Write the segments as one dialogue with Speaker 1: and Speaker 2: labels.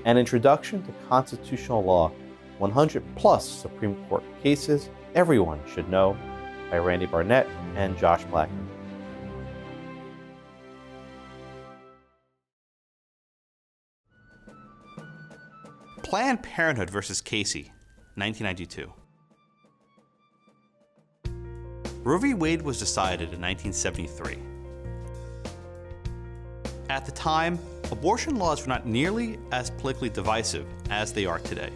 Speaker 1: An Introduction to Constitutional Law, 100 plus Supreme Court Cases Everyone Should Know by Randy Barnett and Josh Blackman.
Speaker 2: Planned Parenthood versus Casey, 1992. Roe v. Wade was decided in 1973. At the time, abortion laws were not nearly as politically divisive as they are today.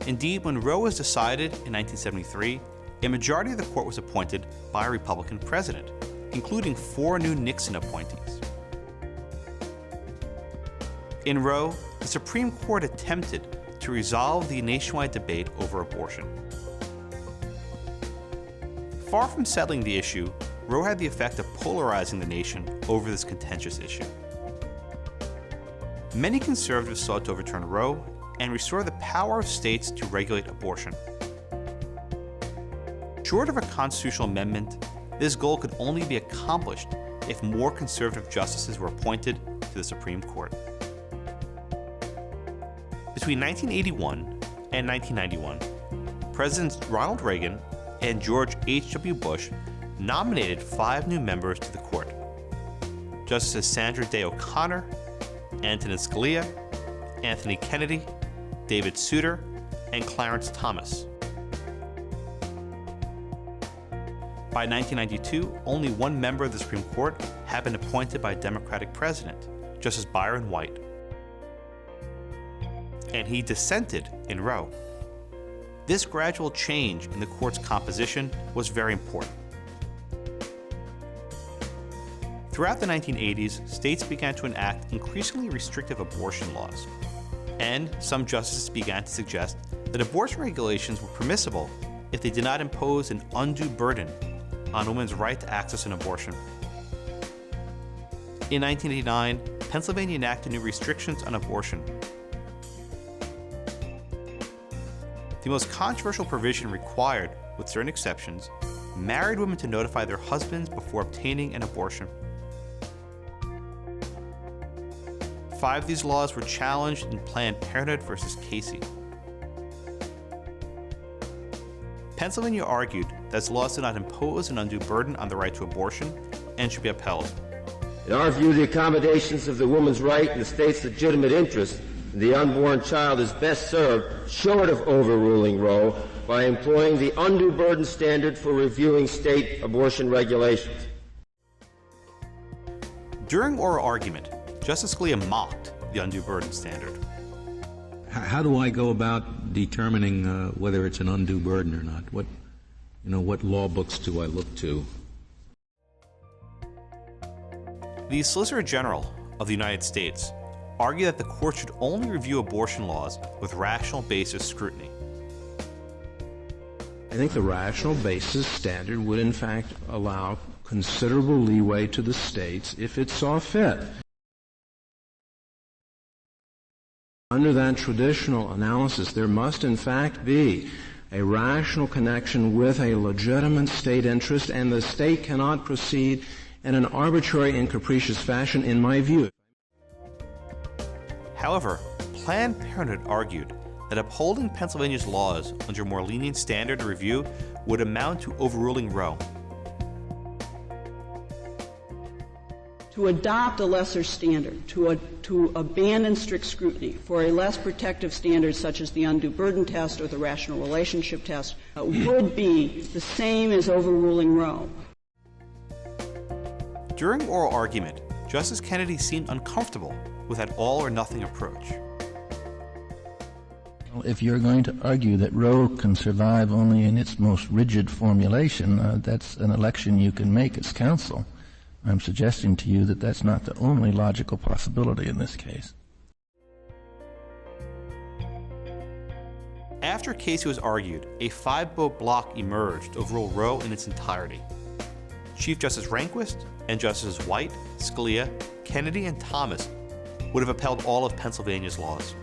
Speaker 2: Indeed, when Roe was decided in 1973, a majority of the court was appointed by a Republican president, including 4 new Nixon appointees. In Roe, the Supreme Court attempted to resolve the nationwide debate over abortion. Far from settling the issue, Roe had the effect of polarizing the nation over this contentious issue. Many conservatives sought to overturn Roe and restore the power of states to regulate abortion. Short of a constitutional amendment, this goal could only be accomplished if more conservative justices were appointed to the Supreme Court. Between 1981 and 1991, Presidents Ronald Reagan and George H.W. Bush nominated 5 new members to the court: Justices Sandra Day O'Connor, Antonin Scalia, Anthony Kennedy, David Souter, and Clarence Thomas. By 1992, only 1 member of the Supreme Court had been appointed by a Democratic president, Justice Byron White, and he dissented in Roe. This gradual change in the court's composition was very important. Throughout the 1980s, states began to enact increasingly restrictive abortion laws, and some justices began to suggest that abortion regulations were permissible if they did not impose an undue burden on women's right to access an abortion. In 1989, Pennsylvania enacted new restrictions on abortion. The most controversial provision required, with certain exceptions, married women to notify their husbands before obtaining an abortion. 5 of these laws were challenged in Planned Parenthood versus Casey. Pennsylvania argued that its laws did not impose an undue burden on the right to abortion and should be upheld.
Speaker 3: In our view, the accommodations of the woman's right and the state's legitimate interest in the unborn child is best served, short of overruling Roe, by employing the undue burden standard for reviewing state abortion regulations.
Speaker 2: During oral argument, Justice Scalia mocked the undue burden standard.
Speaker 4: How do I go about determining whether it's an undue burden or not? What law books do I look to?
Speaker 2: The Solicitor General of the United States argued that the court should only review abortion laws with rational basis scrutiny.
Speaker 5: I think the rational basis standard would in fact allow considerable leeway to the states if it saw fit. Under that traditional analysis, there must in fact be a rational connection with a legitimate state interest, and the state cannot proceed in an arbitrary and capricious fashion, in my view.
Speaker 2: However, Planned Parenthood argued that upholding Pennsylvania's laws under a more lenient standard of review would amount to overruling Roe.
Speaker 6: To adopt a lesser standard, to abandon strict scrutiny for a less protective standard such as the undue burden test or the rational relationship test would be the same as overruling Roe.
Speaker 2: During oral argument, Justice Kennedy seemed uncomfortable with that all-or-nothing approach.
Speaker 7: If you're going to argue that Roe can survive only in its most rigid formulation, that's an election you can make as counsel. I'm suggesting to you that that's not the only logical possibility in this case.
Speaker 2: After Casey was argued, a 5-vote block emerged to overrule Roe in its entirety. Chief Justice Rehnquist and Justices White, Scalia, Kennedy, and Thomas would have upheld all of Pennsylvania's laws.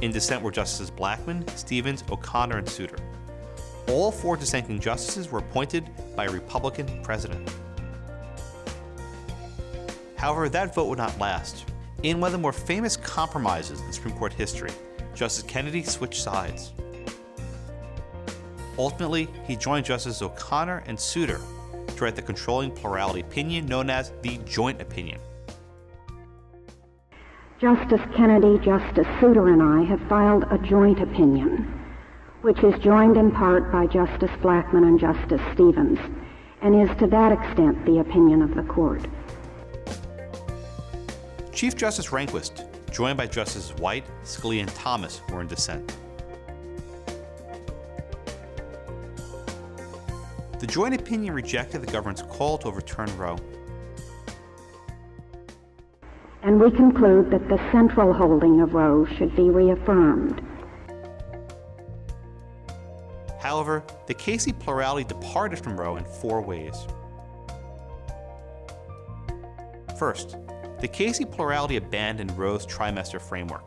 Speaker 2: In dissent were Justices Blackman, Stevens, O'Connor, and Souter. All 4 dissenting justices were appointed by a Republican president. However, that vote would not last. In one of the more famous compromises in Supreme Court history, Justice Kennedy switched sides. Ultimately, he joined Justices O'Connor and Souter to write the controlling plurality opinion known as the joint opinion.
Speaker 8: Justice Kennedy, Justice Souter, and I have filed a joint opinion, which is joined in part by Justice Blackman and Justice Stevens, and is to that extent the opinion of the Court.
Speaker 2: Chief Justice Rehnquist, joined by Justices White, Scalia, and Thomas, were in dissent. The joint opinion rejected the government's call to overturn Roe.
Speaker 8: And we conclude that the central holding of Roe should be reaffirmed.
Speaker 2: However, the Casey plurality departed from Roe in 4 ways. First, the Casey plurality abandoned Roe's trimester framework.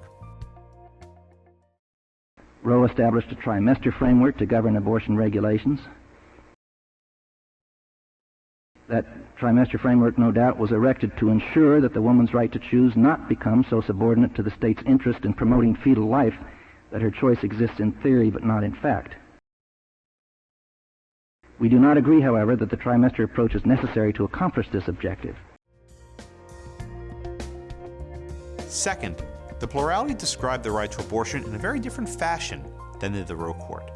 Speaker 9: Roe established a trimester framework to govern abortion regulations. That trimester framework, no doubt, was erected to ensure that the woman's right to choose not become so subordinate to the state's interest in promoting fetal life that her choice exists in theory but not in fact. We do not agree, however, that the trimester approach is necessary to accomplish this objective.
Speaker 2: Second, the plurality described the right to abortion in a very different fashion than did the Roe Court.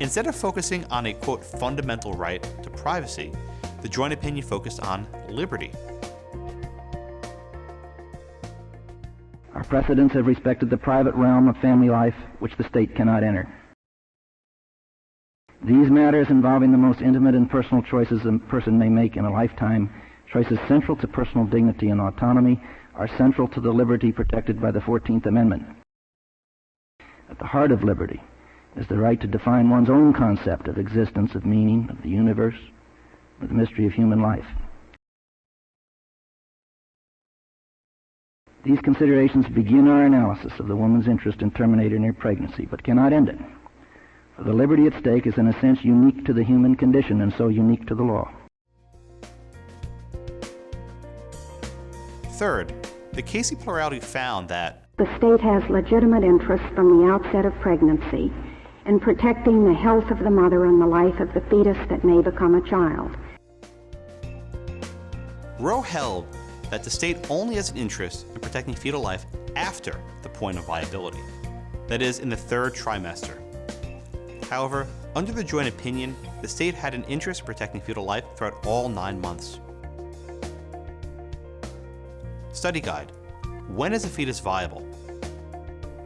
Speaker 2: Instead of focusing on a, quote, fundamental right to privacy, the joint opinion focused on liberty.
Speaker 9: Our precedents have respected the private realm of family life, which the state cannot enter. These matters involving the most intimate and personal choices a person may make in a lifetime, choices central to personal dignity and autonomy, are central to the liberty protected by the 14th Amendment. At the heart of liberty is the right to define one's own concept of existence, of meaning, of the universe, of the mystery of human life. These considerations begin our analysis of the woman's interest in terminating her pregnancy, but cannot end it. For the liberty at stake is in a sense unique to the human condition and so unique to the law.
Speaker 2: Third, the Casey plurality found that
Speaker 8: The state has legitimate interest from the outset of pregnancy in protecting the health of the mother and the life of the fetus that may become a child.
Speaker 2: Roe held that the state only has an interest in protecting fetal life after the point of viability, that is, in the 3rd trimester. However, under the joint opinion, the state had an interest in protecting fetal life throughout all 9 months. Study guide. When is a fetus viable?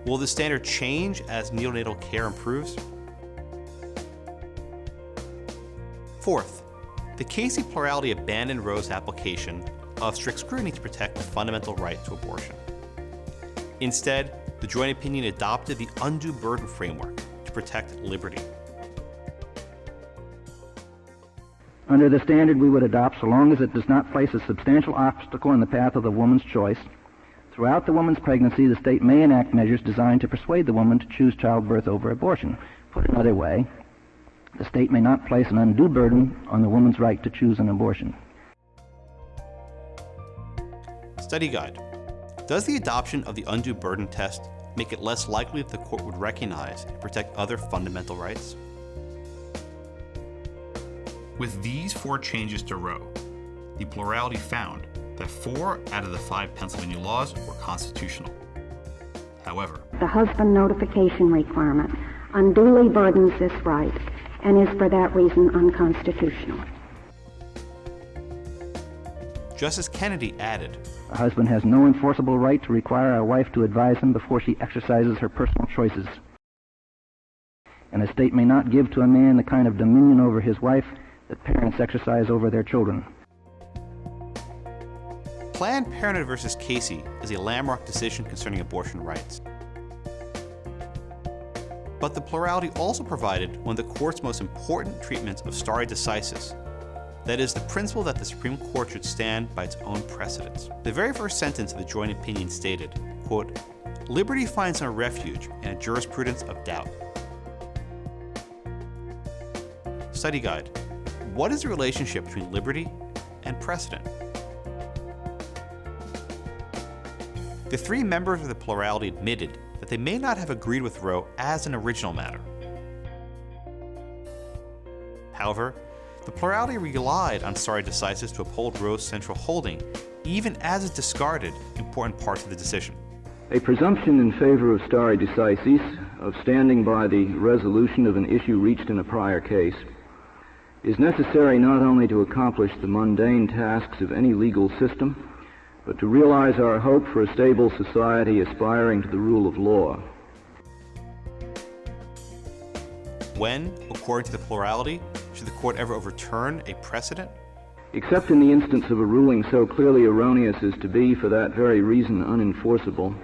Speaker 2: Will the standard change as neonatal care improves? Fourth, the Casey plurality abandoned Roe's application of strict scrutiny to protect the fundamental right to abortion. Instead, the joint opinion adopted the undue burden framework to protect liberty.
Speaker 9: Under the standard we would adopt, so long as it does not place a substantial obstacle in the path of the woman's choice, throughout the woman's pregnancy, the state may enact measures designed to persuade the woman to choose childbirth over abortion. Put another way, the state may not place an undue burden on the woman's right to choose an abortion.
Speaker 2: Study guide. Does the adoption of the undue burden test make it less likely that the court would recognize and protect other fundamental rights? With these 4 changes to Roe, the plurality found that 4 out of the 5 Pennsylvania laws were constitutional. However,
Speaker 8: The husband notification requirement unduly burdens this right and is for that reason unconstitutional.
Speaker 2: Justice Kennedy added,
Speaker 9: A husband has no enforceable right to require a wife to advise him before she exercises her personal choices. And a state may not give to a man the kind of dominion over his wife that parents exercise over their children.
Speaker 2: Planned Parenthood versus Casey is a landmark decision concerning abortion rights. But the plurality also provided one of the court's most important treatments of stare decisis, that is, the principle that the Supreme Court should stand by its own precedents. The very first sentence of the joint opinion stated, quote, "Liberty finds no refuge in a jurisprudence of doubt." Study guide. What is the relationship between liberty and precedent? The three members of the plurality admitted that they may not have agreed with Roe as an original matter. However, the plurality relied on stare decisis to uphold Roe's central holding, even as it discarded important parts of the decision.
Speaker 10: A presumption in favor of stare decisis, of standing by the resolution of an issue reached in a prior case, is necessary not only to accomplish the mundane tasks of any legal system, but to realize our hope for a stable society aspiring to the rule of law.
Speaker 2: When, according to the plurality, should the court ever overturn a precedent?
Speaker 10: Except in the instance of a ruling so clearly erroneous as to be, for that very reason, unenforceable,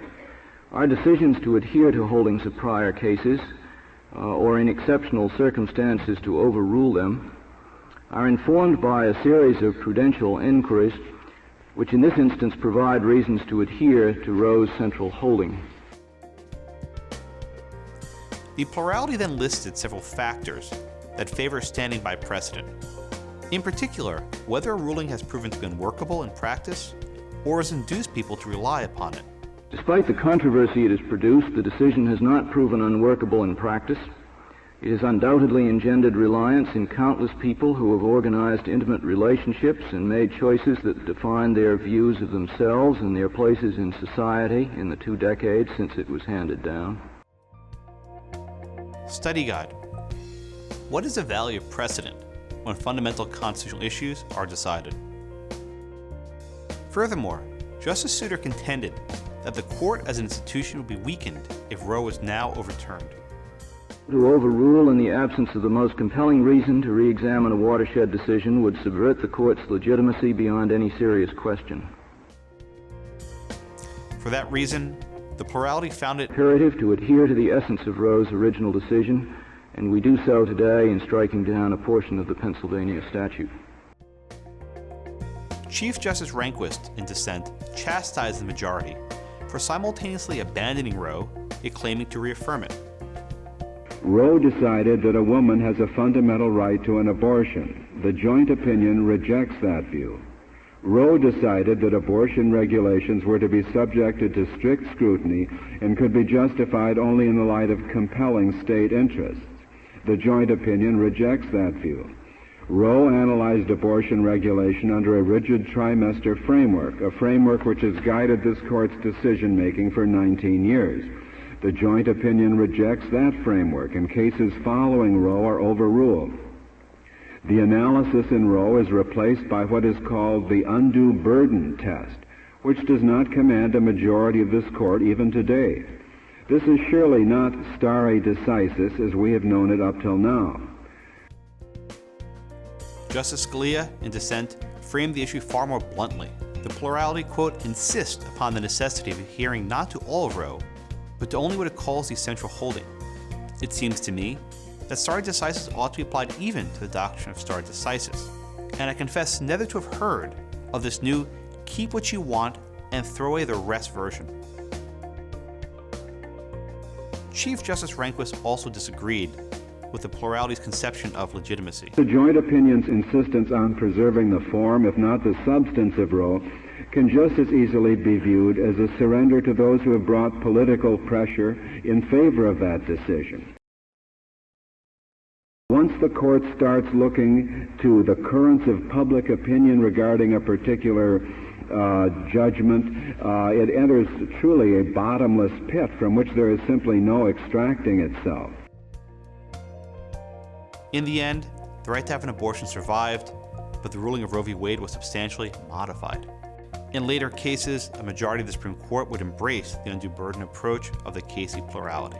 Speaker 10: our decisions to adhere to holdings of prior cases, or in exceptional circumstances to overrule them, are informed by a series of prudential inquiries, which in this instance provide reasons to adhere to Roe's central holding.
Speaker 2: The plurality then listed several factors that favor standing by precedent. In particular, whether a ruling has proven to be unworkable in practice or has induced people to rely upon it.
Speaker 10: Despite the controversy it has produced, the decision has not proven unworkable in practice. It has undoubtedly engendered reliance in countless people who have organized intimate relationships and made choices that define their views of themselves and their places in society in the 2 decades since it was handed down.
Speaker 2: Study Guide. What is the value of precedent when fundamental constitutional issues are decided? Furthermore, Justice Souter contended that the court as an institution would be weakened if Roe was now overturned.
Speaker 10: To overrule in the absence of the most compelling reason to re-examine a watershed decision would subvert the court's legitimacy beyond any serious question.
Speaker 2: For that reason, the plurality found it
Speaker 10: imperative to adhere to the essence of Roe's original decision, and we do so today in striking down a portion of the Pennsylvania statute.
Speaker 2: Chief Justice Rehnquist, in dissent, chastised the majority for simultaneously abandoning Roe yet claiming to reaffirm it.
Speaker 11: Roe decided that a woman has a fundamental right to an abortion. The joint opinion rejects that view. Roe decided that abortion regulations were to be subjected to strict scrutiny and could be justified only in the light of compelling state interests. The joint opinion rejects that view. Roe analyzed abortion regulation under a rigid trimester framework, a framework which has guided this court's decision-making for 19 years. The joint opinion rejects that framework, and cases following Roe are overruled. The analysis in Roe is replaced by what is called the undue burden test, which does not command a majority of this court even today. This is surely not stare decisis as we have known it up till now.
Speaker 2: Justice Scalia, in dissent, framed the issue far more bluntly. The plurality, quote, insists upon the necessity of adhering not to all of Roe, but to only what it calls the central holding. It seems to me that stare decisis ought to be applied even to the doctrine of stare decisis, and I confess never to have heard of this new keep what you want and throw away the rest version. Chief Justice Rehnquist also disagreed with the plurality's conception of legitimacy.
Speaker 11: The joint opinion's insistence on preserving the form, if not the substance of Roe, can just as easily be viewed as a surrender to those who have brought political pressure in favor of that decision. Once the court starts looking to the currents of public opinion regarding a particular judgment, it enters truly a bottomless pit from which there is simply no extracting itself.
Speaker 2: In the end, the right to have an abortion survived, but the ruling of Roe v. Wade was substantially modified. In later cases, a majority of the Supreme Court would embrace the undue burden approach of the Casey plurality.